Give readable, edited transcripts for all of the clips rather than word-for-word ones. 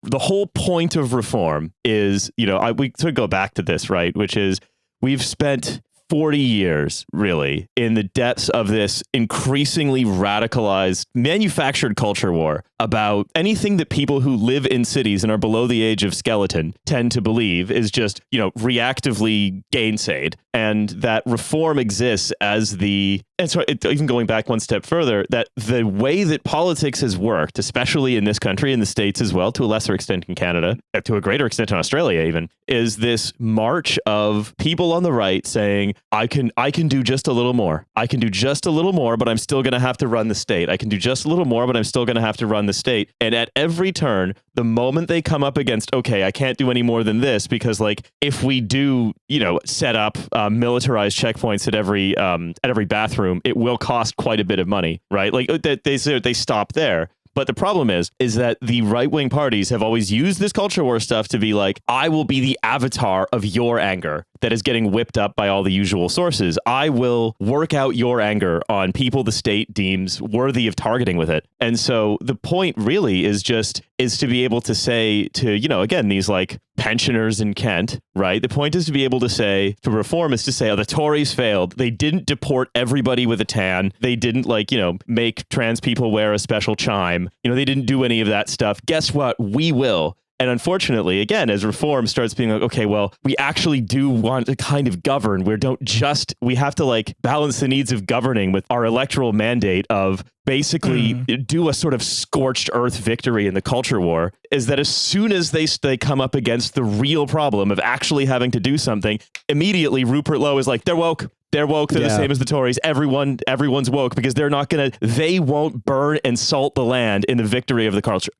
the whole point of reform is, we sort of go back to this, right? Which is we've spent 40 years, really, in the depths of this increasingly radicalized manufactured culture war about anything that people who live in cities and are below the age of skeleton tend to believe is just, reactively gainsaid. And that reform exists as and so even going back one step further, that the way that politics has worked, especially in this country, in the States as well, to a lesser extent in Canada, to a greater extent in Australia even, is this march of people on the right saying, I can do just a little more. I can do just a little more, but I'm still going to have to run the state. I can do just a little more, but I'm still going to have to run the state. And at every turn, the moment they come up against, okay, I can't do any more than this, because if we do, set up militarized checkpoints at every bathroom, it will cost quite a bit of money, right? They stop there. But the problem is that the right-wing parties have always used this culture war stuff to be like, I will be the avatar of your anger that is getting whipped up by all the usual sources. I will work out your anger on people the state deems worthy of targeting with it. And so the point really is to be able to say to, again, these pensioners in Kent, right? The point is to be able to say, to reform is to say, the Tories failed. They didn't deport everybody with a tan. They didn't make trans people wear a special chime. They didn't do any of that stuff. Guess what? We will. And unfortunately, again, as reform starts being like, okay, well, we actually do want to kind of govern. We have to balance the needs of governing with our electoral mandate of basically do a sort of scorched earth victory in the culture war, is that as soon as they come up against the real problem of actually having to do something, immediately Rupert Lowe is like, they're woke. They're woke. They're the same as the Tories. Everyone's woke because they won't burn and salt the land in the victory of the culture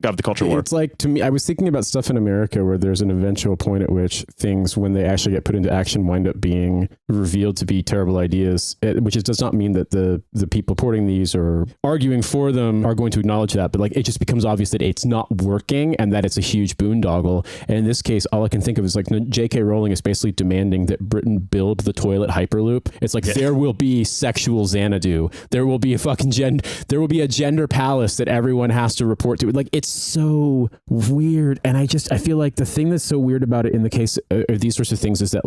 war. It's like, to me, I was thinking about stuff in America where there's an eventual point at which things, when they actually get put into action, wind up being revealed to be terrible ideas, which does not mean that the people supporting these or arguing for them are going to acknowledge that, but it just becomes obvious that it's not working and that it's a huge boondoggle. And in this case, all I can think of is J.K. Rowling is basically demanding that Britain build the toilet Hyperloop. It's there will be sexual Xanadu. There will be there will be a gender palace that everyone has to report to. It's so weird. And I feel like the thing that's so weird about it in the case of these sorts of things is that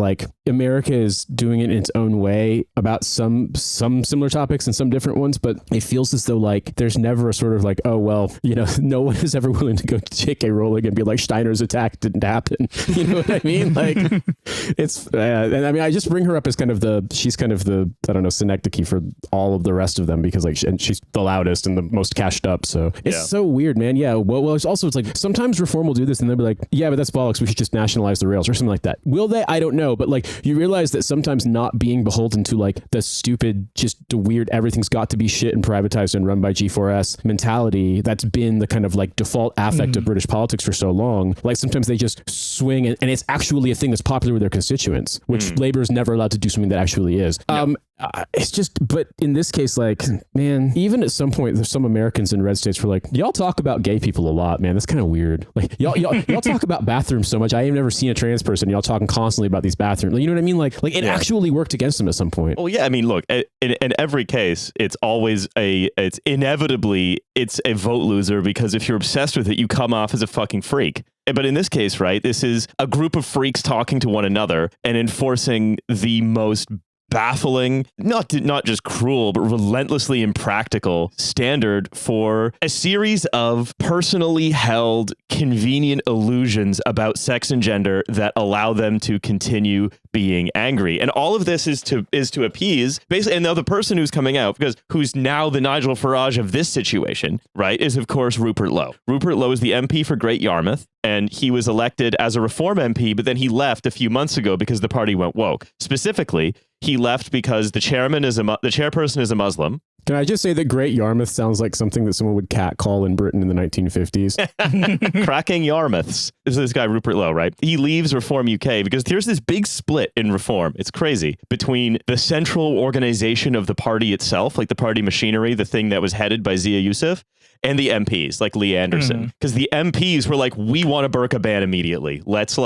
America is doing it in its own way about some similar topics and some different ones, but it feels as though there's never a sort of oh, well, no one is ever willing to go to J.K. Rowling and be like, Steiner's attack didn't happen. You know what I mean? It's, and I mean, I just bring her up as she's kind of the, I don't know, synecdoche for all of the rest of them because and she's the loudest and the most cashed up. So it's so weird, man. Yeah. Well, it's sometimes reform will do this and they'll be like, yeah, but that's bollocks. We should just nationalize the rails or something like that. Will they? I don't know. But you realize that sometimes not being beholden to the stupid, just the weird, everything's got to be shit and privatized and run by G4S mentality that's been the kind of default affect of British politics for so long. Sometimes they just swing and it's actually a thing that's popular with their constituents, which Labour is never allowed to do something that actually is. It's just, but in this case, man, even at some point, there's some Americans in red states were y'all talk about gay people a lot, man. That's kind of weird. Y'all talk about bathrooms so much. I have never seen a trans person. Y'all talking constantly about these bathrooms. You know what I mean? It actually worked against them at some point. Well, yeah. I mean, look, in every case, it's always it's inevitably a vote loser because if you're obsessed with it, you come off as a fucking freak. But in this case, right, this is a group of freaks talking to one another and enforcing the most baffling, not just cruel, but relentlessly impractical standard for a series of personally held convenient illusions about sex and gender that allow them to continue being angry. And all of this is to appease basically, and now the person who's coming out, because who's now the Nigel Farage of this situation, right, is of course Rupert Lowe. Rupert Lowe is the MP for Great Yarmouth, and he was elected as a Reform MP, but then he left a few months ago because the party went woke. Specifically, he left because the chairperson is a Muslim. Can I just say that Great Yarmouth sounds like something that someone would catcall in Britain in the 1950s? Cracking Yarmouths. This is this guy, Rupert Lowe, right? He leaves Reform UK because there's this big split in Reform. It's crazy. Between the central organization of the party itself, the party machinery, the thing that was headed by Zia Youssef, and the MPs, Lee Anderson. Because the MPs were we want a burqa ban immediately. Let's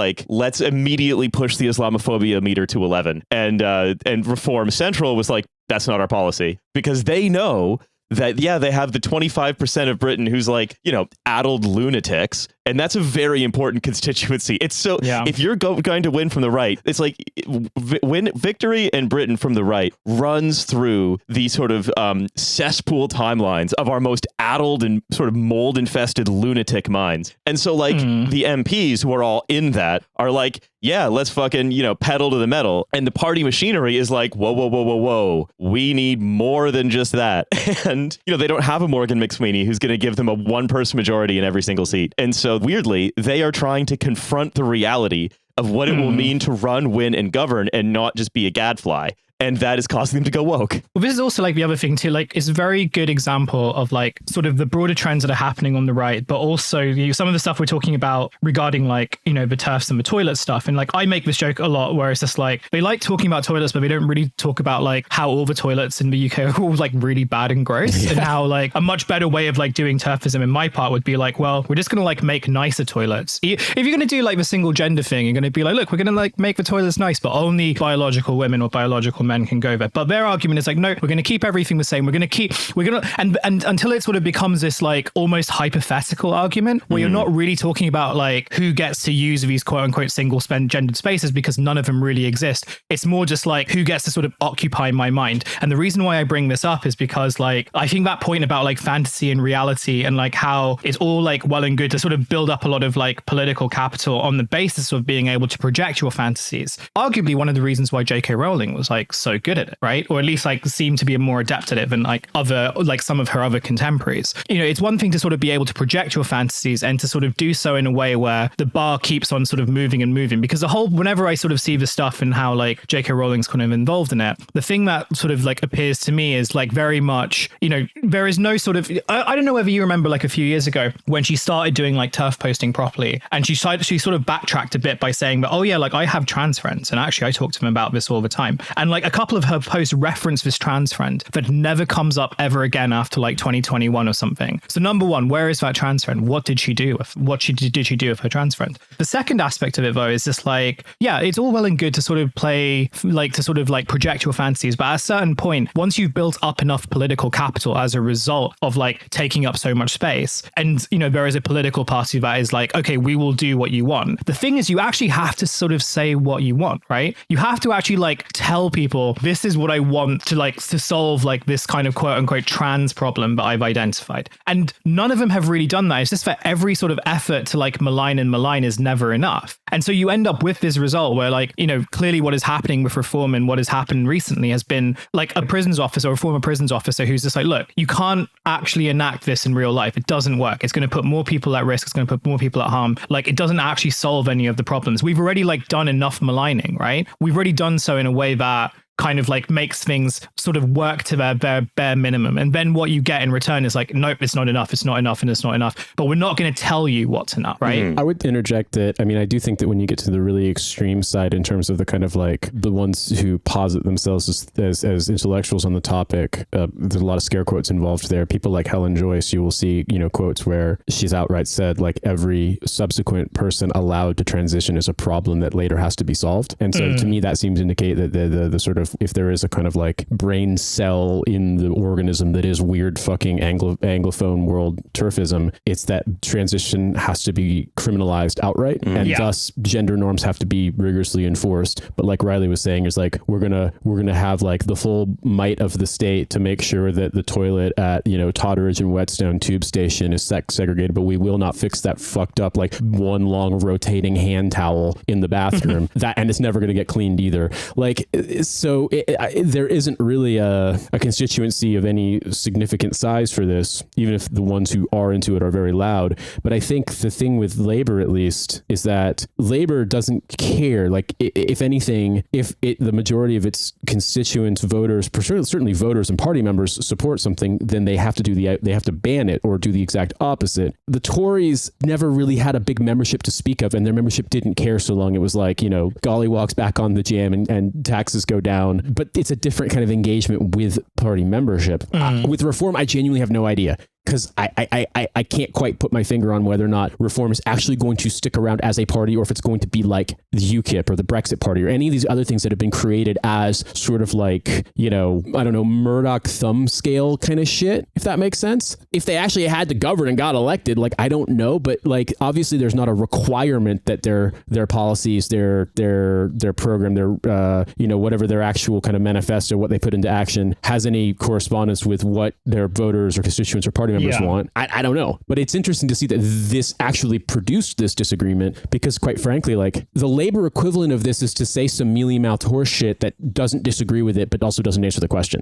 immediately push the Islamophobia meter to 11. And Reform Central was that's not our policy, because they know that, they have the 25% of Britain who's addled lunatics And that's a very important constituency. It's so, if you're going to win from the right, it's like victory in Britain from the right runs through the sort of cesspool timelines of our most addled and sort of mold infested lunatic minds. And so like the MPs who are all in that are like, yeah, let's fucking, pedal to the metal. And the party machinery is like, whoa. We need more than just that. And, they don't have a Morgan McSweeney who's going to give them a one-person majority in every single seat. And so weirdly, they are trying to confront the reality of what it will mean to run, win, and govern and not just be a gadfly. And that is causing them to go woke. Well, this is also like the other thing too, like it's a very good example of like sort of the broader trends that are happening on the right, but also some of the stuff we're talking about regarding like, the TERFs and the toilet stuff. And like, I make this joke a lot where it's just like, they like talking about toilets, but they don't really talk about like how all the toilets in the UK are all like really bad and gross and how like a much better way of like doing TERFism in my part would be like, well, we're just going to like make nicer toilets. If you're going to do like the single gender thing, you're going to be like, look, we're going to like make the toilets nice, but only biological women or biological men can go there. But their argument is like, no, we're going to keep everything the same. And until it sort of becomes this like almost hypothetical argument where you're not really talking about like who gets to use these quote unquote single gendered spaces because none of them really exist. It's more just like who gets to sort of occupy my mind. And the reason why I bring this up is because like, I think that point about like fantasy and reality and like how it's all like well and good to sort of build up a lot of like political capital on the basis of being able to project your fantasies. Arguably one of the reasons why J.K. Rowling was like so good at it, right? Or at least like seem to be more adept at it than like some of her other contemporaries. It's one thing to sort of be able to project your fantasies and to sort of do so in a way where the bar keeps on sort of moving and moving, because whenever I sort of see the stuff and how like J.K. Rowling's kind of involved in it, the thing that sort of like appears to me is like very much, there is no sort of, I don't know whether you remember like a few years ago when she started doing like TERF posting properly, and she sort of backtracked a bit by saying that, oh yeah, like I have trans friends and actually I talk to them about this all the time. And like a couple of her posts reference this trans friend that never comes up ever again after like 2021 or something. So number one, where is that trans friend? What did she do? Did she do with her trans friend? The second aspect of it though is just like, yeah, it's all well and good to sort of play, like to sort of like project your fantasies. But at a certain point, once you've built up enough political capital as a result of like taking up so much space, and there is a political party that is like, okay, we will do what you want. The thing is, you actually have to sort of say what you want, right? You have to actually like tell people, this is what I want to solve like this kind of quote unquote trans problem that I've identified. And none of them have really done that. It's just that every sort of effort to like malign is never enough. And so you end up with this result where like, clearly what is happening with reform and what has happened recently has been like a prisons officer or a former prisons officer who's just like, look, you can't actually enact this in real life. It doesn't work. It's going to put more people at risk. It's going to put more people at harm. Like it doesn't actually solve any of the problems. We've already like done enough maligning, right? We've already done so in a way that kind of like makes things sort of work to their bare minimum. And then what you get in return is like, nope, it's not enough. It's not enough. And it's not enough. But we're not going to tell you what's enough, right? I would interject that. I mean, I do think that when you get to the really extreme side in terms of the kind of like the ones who posit themselves as intellectuals on the topic, there's a lot of scare quotes involved there. People like Helen Joyce, you will see, quotes where she's outright said like every subsequent person allowed to transition is a problem that later has to be solved. And so to me, that seems to indicate that the sort of, if there is a kind of like brain cell in the organism that is weird fucking Anglophone world TERFism, it's that transition has to be criminalized outright, and thus gender norms have to be rigorously enforced. But like Riley was saying, is like we're gonna have like the full might of the state to make sure that the toilet at Totteridge and Whetstone tube station is sex segregated, but we will not fix that fucked up like one long rotating hand towel in the bathroom and it's never going to get cleaned either. Like so there isn't really a constituency of any significant size for this, even if the ones who are into it are very loud. But I think the thing with Labor, at least, is that Labor doesn't care. Like, if anything, if the majority of its constituents, voters, certainly voters and party members support something, then they have to ban it or do the exact opposite. The Tories never really had a big membership to speak of, and their membership didn't care so long it was like, gollywalks back on the jam and taxes go down. But it's a different kind of engagement with party membership. With Reform, I genuinely have no idea. because I can't quite put my finger on whether or not Reform is actually going to stick around as a party, or if it's going to be like the UKIP or the Brexit Party or any of these other things that have been created as sort of like, you know, I don't know, Murdoch thumb scale kind of shit, if that makes sense. If they actually had to govern and got elected, like, I don't know, but like, obviously there's not a requirement that their policies, their program, their, you know, whatever their actual kind of manifesto, what they put into action has any correspondence with what their voters or constituents or party members want. I don't know, but it's interesting to see that this actually produced this disagreement, because quite frankly, like, the labor equivalent of this is to say some mealy-mouthed horse shit that doesn't disagree with it, but also doesn't answer the question.